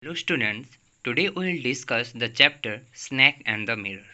Hello students, today we will discuss the chapter Snake and the Mirror.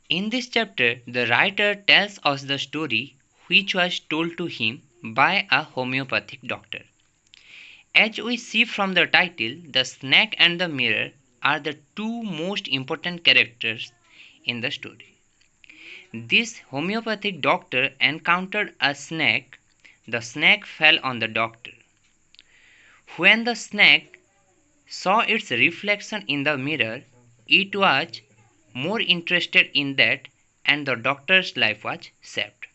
In this chapter, the writer tells us the story which was told to him by a homeopathic doctor. As we see from the title, the snake and the mirror are the two most important characters in the story. This homeopathic doctor encountered a snake. The snake fell on the doctor. When the snake saw its reflection in the mirror, it was more interested in that and the doctor's life was saved.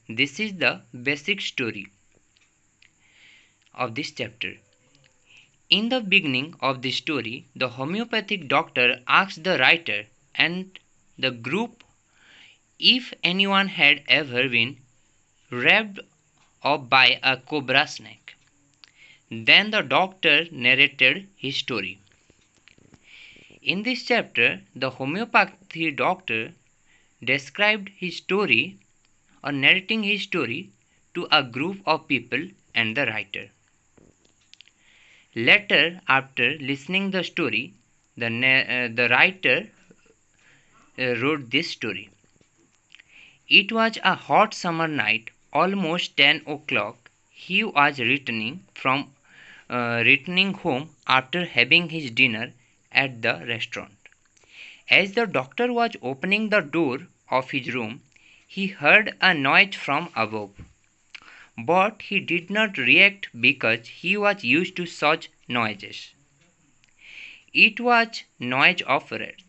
This is the basic story of this chapter. In the beginning of the story, the homeopathic doctor asked the writer and the group if anyone had ever been raped up by a cobra snake. Then the doctor narrated his story. In this chapter, the homeopathy doctor described his story or narrating his story to a group of people and the writer. Later, after listening the story, the writer wrote this story. It was a hot summer night, almost 10 o'clock. He was returning home after having his dinner at the restaurant. As the doctor was opening the door of his room, he heard a noise from above. But he did not react because he was used to such noises. It was noise of rats.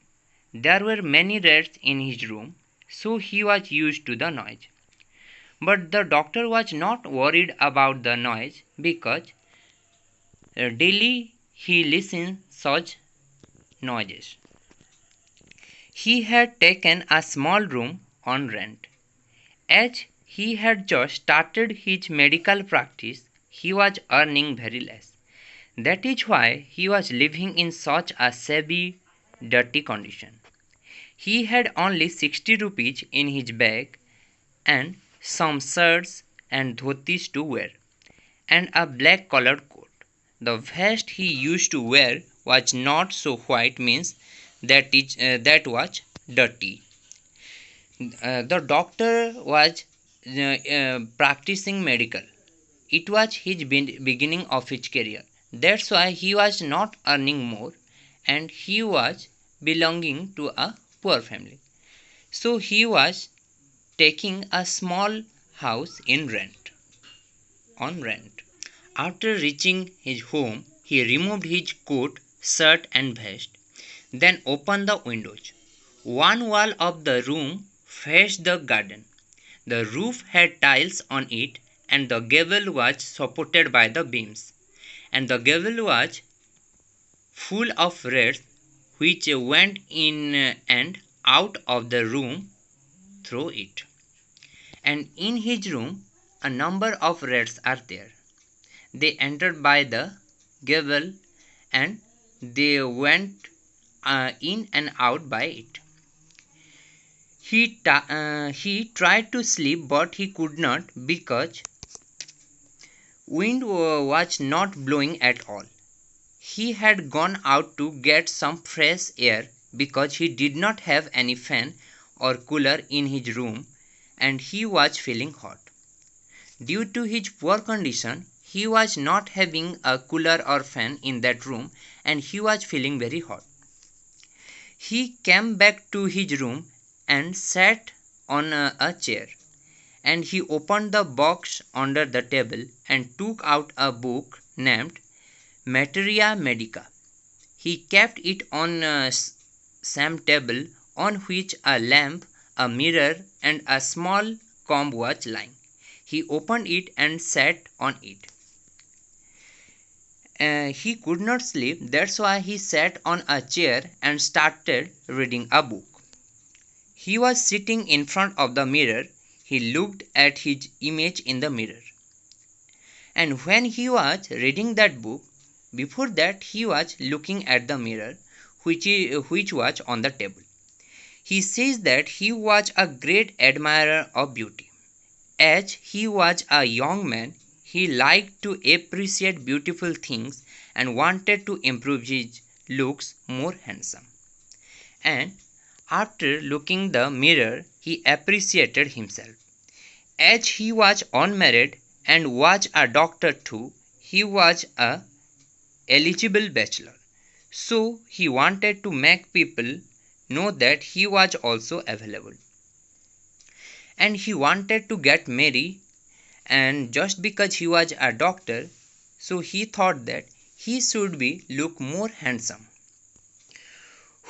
There were many rats in his room, so he was used to the noise. But the doctor was not worried about the noise because daily he listened such noises. He had taken a small room on rent. As he had just started his medical practice, he was earning very less. That is why he was living in such a shabby, dirty condition. He had only 60 rupees in his bag and some shirts and dhotis to wear, and a black colored coat. The vest he used to wear was not so white, means that was dirty. The doctor was practicing medical. It was his beginning of his career. That's why he was not earning more and he was belonging to a poor family. So he was taking a small house on rent. After reaching his home, he removed his coat, shirt and vest, then opened the windows. One wall of the room faced the garden. The roof had tiles on it and the gable was supported by the beams. And the gable was full of rats which went in and out of the room through it. And in his room, a number of rats are there. They entered by the gable and they went in and out by it. He tried to sleep but he could not because wind was not blowing at all. He had gone out to get some fresh air because he did not have any fan or cooler in his room and he was feeling hot. Due to his poor condition, he was not having a cooler or fan in that room and he was feeling very hot. He came back to his room and sat on a chair, and he opened the box under the table and took out a book named Materia Medica. He kept it on same table on which a lamp, a mirror and a small comb was lying. He opened it and sat on it. He could not sleep, that's why he sat on a chair and started reading a book. He was sitting in front of the mirror. He looked at his image in the mirror. And when he was reading that book, before that he was looking at the mirror which was on the table. He says that he was a great admirer of beauty. As he was a young man, he liked to appreciate beautiful things and wanted to improve his looks more handsome. And after looking the mirror, he appreciated himself. As he was unmarried and was a doctor too, he was a eligible bachelor. So he wanted to make people know that he was also available. And he wanted to get married, and just because he was a doctor, so he thought that he should be look more handsome.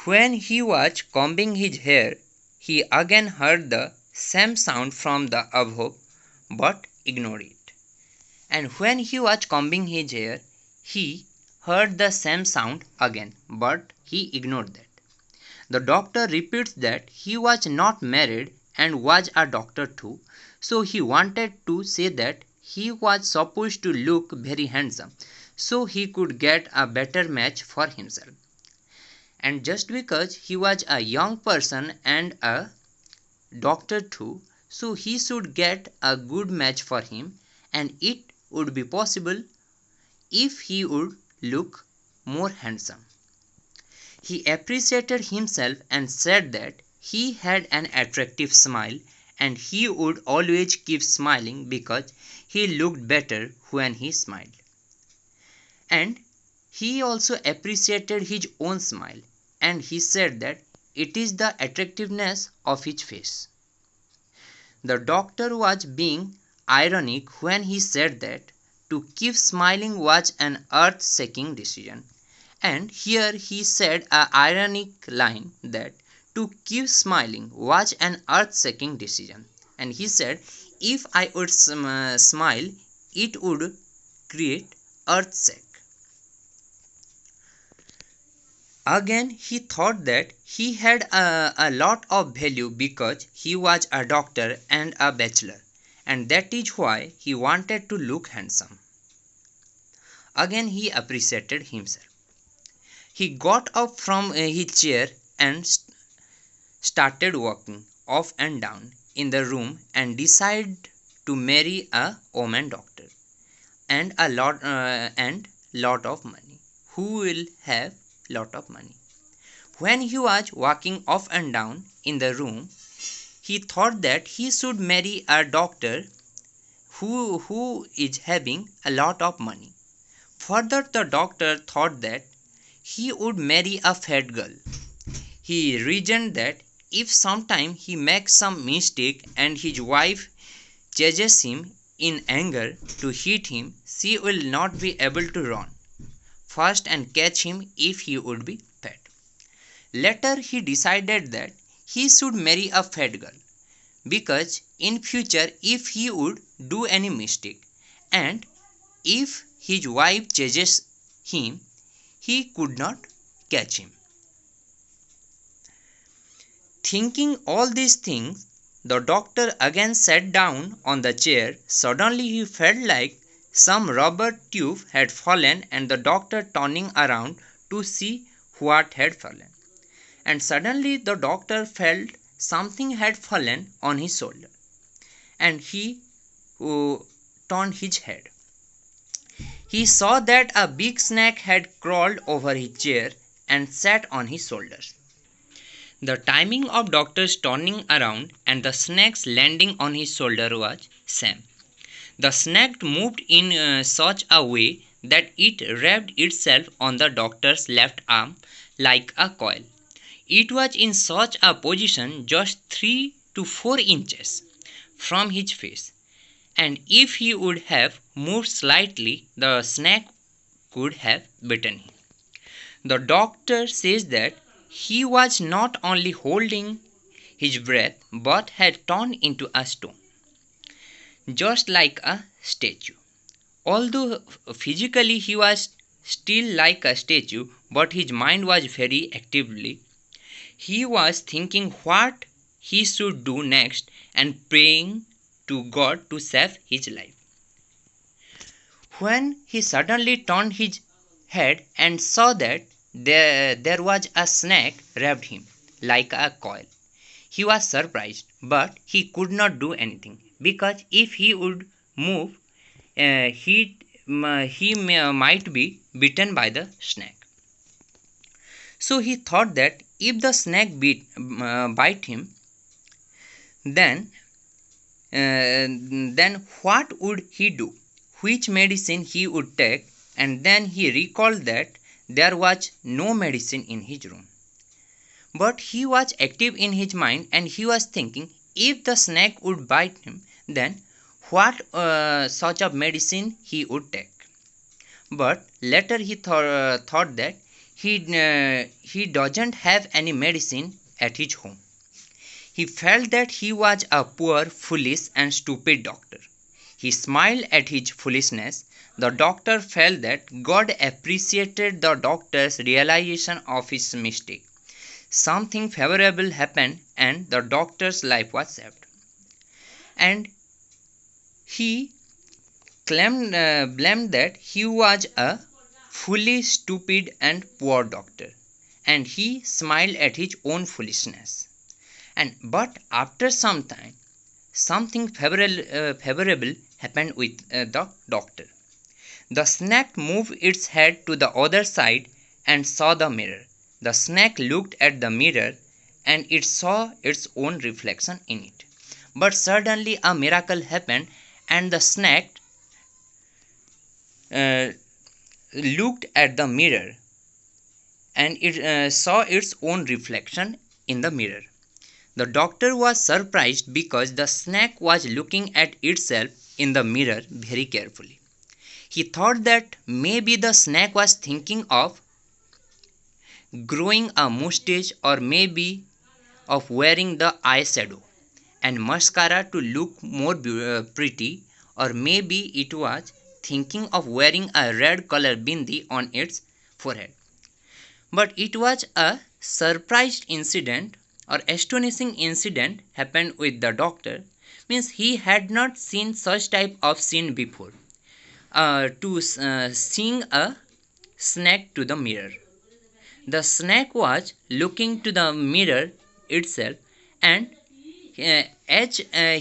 When he was combing his hair, he again heard the same sound from the above, but ignored it. And when he was combing his hair, he heard the same sound again, but he ignored that. The doctor repeats that he was not married and was a doctor too, so he wanted to say that he was supposed to look very handsome so he could get a better match for himself. And just because he was a young person and a doctor too, so he should get a good match for him, and it would be possible if he would look more handsome. He appreciated himself and said that he had an attractive smile and he would always keep smiling because he looked better when he smiled. And he also appreciated his own smile, and he said that it is the attractiveness of his face. The doctor was being ironic when he said that to keep smiling was an earth-shaking decision. And here he said a ironic line that to keep smiling was an earth-shaking decision. And he said, if I would smile, it would create earth-shake. Again, he thought that he had a lot of value because he was a doctor and a bachelor, and that is why he wanted to look handsome. Again, he appreciated himself. He got up from his chair and started walking up and down in the room and decided to marry a woman doctor and a lot of money, who will have lot of money. When he was walking up and down in the room, he thought that he should marry a doctor who is having a lot of money. Further, the doctor thought that he would marry a fat girl. He reasoned that if sometime he makes some mistake and his wife chases him in anger to hit him, she will not be able to run fast and catch him if he would be fat. Later he decided that he should marry a fat girl because in future if he would do any mistake and if his wife chases him, he could not catch him. Thinking all these things, the doctor again sat down on the chair. Suddenly he felt like some rubber tube had fallen, and the doctor turning around to see what had fallen. And suddenly the doctor felt something had fallen on his shoulder, and he turned his head. He saw that a big snake had crawled over his chair and sat on his shoulders. The timing of doctor's turning around and the snake's landing on his shoulder was same. The snake moved in such a way that it wrapped itself on the doctor's left arm like a coil. It was in such a position just 3 to 4 inches from his face, and if he would have moved slightly, the snake could have bitten him. The doctor says that he was not only holding his breath but had turned into a stone, just like a statue. Although physically he was still like a statue, but his mind was very actively. He was thinking what he should do next and praying to God to save his life. When he suddenly turned his head and saw that there was a snake wrapped him like a coil, he was surprised, but he could not do anything because if he would move, he might be bitten by the snake. So he thought that if the snake bite him, then what would he do? Which medicine he would take? And then he recalled that there was no medicine in his room. But he was active in his mind, and he was thinking, if the snake would bite him, then what sort of medicine he would take. But later he thought that he doesn't have any medicine at his home. He felt that he was a poor, foolish and stupid doctor. He smiled at his foolishness. The doctor felt that God appreciated the doctor's realization of his mistake. Something favorable happened and the doctor's life was saved. And he blamed that he was a foolish, stupid and poor doctor. And he smiled at his own foolishness. But after some time, something favorable happened with the doctor. The snake moved its head to the other side and saw the mirror. The snake looked at the mirror and it saw its own reflection in it. But suddenly a miracle happened, and the snake looked at the mirror and it saw its own reflection in the mirror. The doctor was surprised because the snake was looking at itself in the mirror very carefully. He thought that maybe the snake was thinking of growing a mustache, or maybe of wearing the eyeshadow and mascara to look more pretty, or maybe it was thinking of wearing a red color bindi on its forehead. But it was a surprised incident, or astonishing incident happened with the doctor. Means he had not seen such type of scene before. Seeing a snake to the mirror. The snake was looking to the mirror itself, and as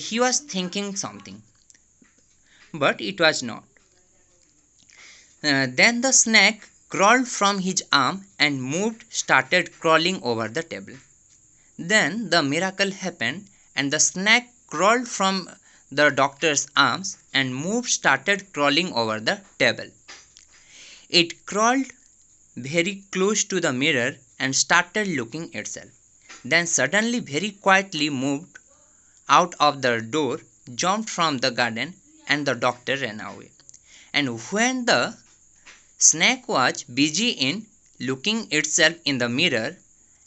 he was thinking something, but it was not. Then the snake crawled from his arm and started crawling over the table. Then the miracle happened, and the snake crawled from the doctor's arms and started crawling over the table. It crawled very close to the mirror and started looking itself. Then suddenly very quietly moved out of the door, jumped from the garden, and the doctor ran away. And when the snake was busy in looking itself in the mirror,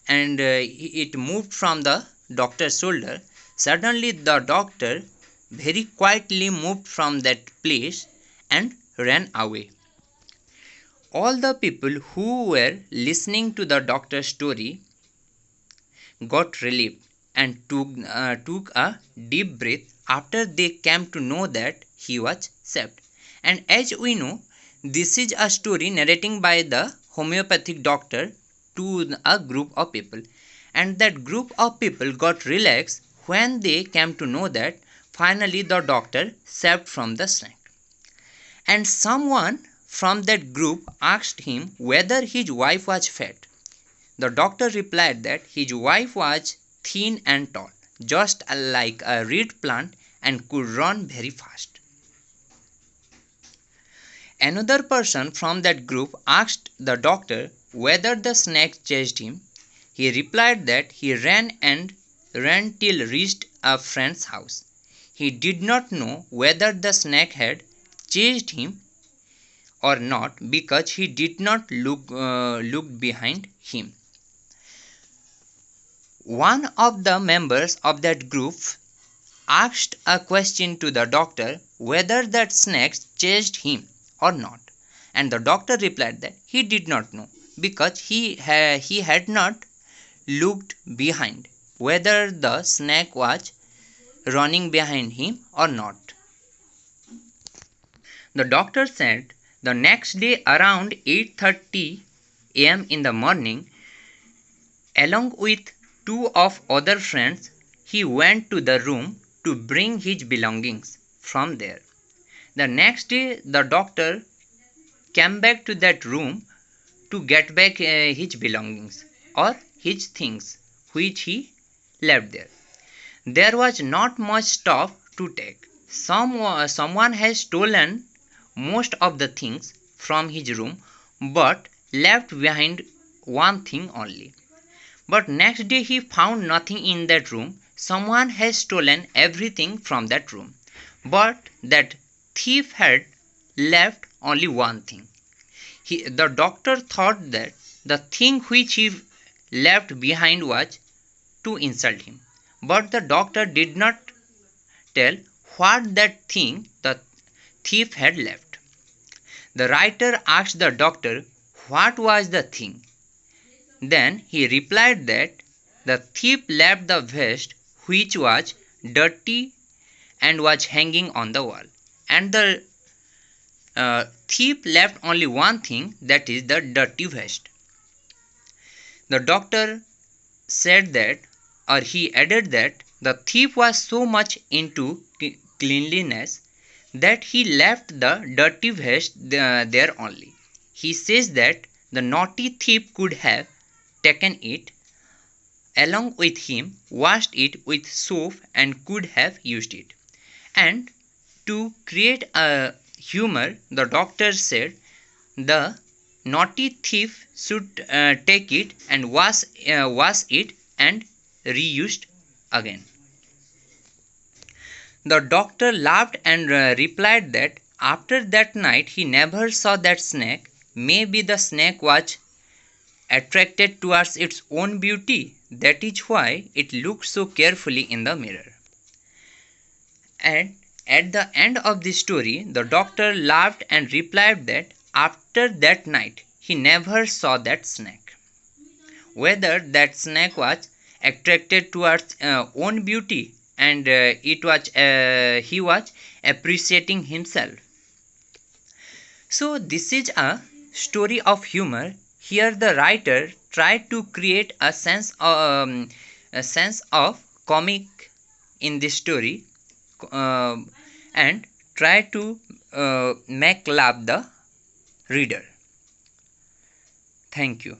and it moved from the doctor's shoulder, suddenly the doctor very quietly moved from that place and ran away. All the people who were listening to the doctor's story got relieved and took a deep breath after they came to know that he was saved. And as we know, this is a story narrating by the homeopathic doctor to a group of people, and that group of people got relaxed when they came to know that finally the doctor saved from the snake. And someone from that group asked him whether his wife was fat. The doctor replied that his wife was thin and tall, just like a reed plant, and could run very fast. Another person from that group asked the doctor whether the snake chased him. He replied that he ran till reached a friend's house. He did not know whether the snake had chased him or not because he did not look behind him. One of the members of that group asked a question to the doctor whether that snake chased him or not, and the doctor replied that he did not know because he had not looked behind whether the snake was running behind him or not. The doctor said the next day around 8:30 a.m. in the morning, along with two of other friends, he went to the room to bring his belongings from there. The next day, the doctor came back to that room to get back his belongings or his things which he left there. There was not much stuff to take. Someone has stolen most of the things from his room but left behind one thing only. But next day he found nothing in that room. Someone has stolen everything from that room. But that thief had left only one thing. The doctor thought that the thing which he left behind was to insult him. But the doctor did not tell what that thing the thief had left. The writer asked the doctor what was the thing. Then he replied that the thief left the vest which was dirty and was hanging on the wall. And the thief left only one thing, that is the dirty vest. The doctor said that, or he added that, the thief was so much into cleanliness that he left the dirty vest there only. He says that the naughty thief could have taken it along with him, washed it with soap and could have used it. And to create a humor, the doctor said the naughty thief should take it and wash it and reused again. The doctor laughed and replied that after that night he never saw that snake. Maybe the snake was attracted towards its own beauty. That is why it looked so carefully in the mirror. And at the end of the story, the doctor laughed and replied that after that night he never saw that snake. Whether that snake was attracted towards own beauty and he was appreciating himself. So this is a story of humor. Here the writer tried to create a sense of comic in this story and try to make laugh the reader. Thank you.